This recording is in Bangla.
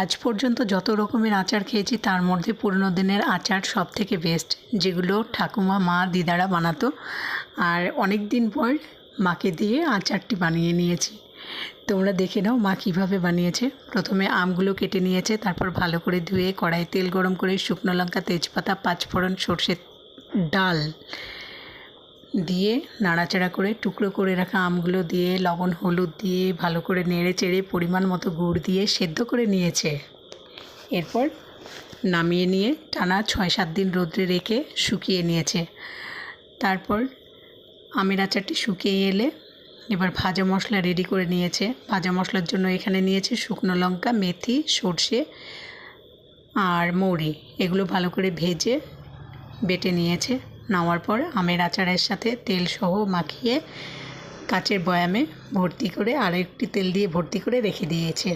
আজ পর্যন্ত যত রকমের আচার খেয়েছি তার মধ্যে পুরনো দিনের আচার সব থেকে বেস্ট, যেগুলো ঠাকুমা মা দিদারা বানাতো। আর অনেক দিন পর মাকে দিয়ে আচারটি বানিয়ে নিয়েছি। তোমরা দেখে নাও মা কীভাবে বানিয়েছে। প্রথমে আমগুলো কেটে নিয়েছে, তারপর ভালো করে ধুয়ে কড়াইয়ে তেল গরম করে শুকনো লঙ্কা, তেজপাতা, পাঁচফোড়ন, সর্ষের ডাল দিয়ে নাড়াচাড়া করে টুকরো করে রাখা আমগুলো দিয়ে লবণ হলুদ দিয়ে ভালো করে নেড়ে চেড়ে পরিমাণ মতো গুড় দিয়ে সেদ্ধ করে নিয়েছে। এরপর নামিয়ে নিয়ে টানা 6-7 দিন রোদ্রে রেখে শুকিয়ে নিয়েছে। তারপর আমের আচারটি শুকিয়ে এলে এবার ভাজা মশলা রেডি করে নিয়েছে। ভাজা মশলার জন্য এখানে নিয়েছে শুকনো লঙ্কা, মেথি, সর্ষে আর মৌরি। এগুলো ভালো করে ভেজে বেটে নিয়েছে। নেওয়ার পর আমের আচারের সাথে তেল সহ মাখিয়ে কাচের বয়ামে ভর্তি করে আরেকটি তেল দিয়ে ভর্তি করে রেখে দিয়েছে।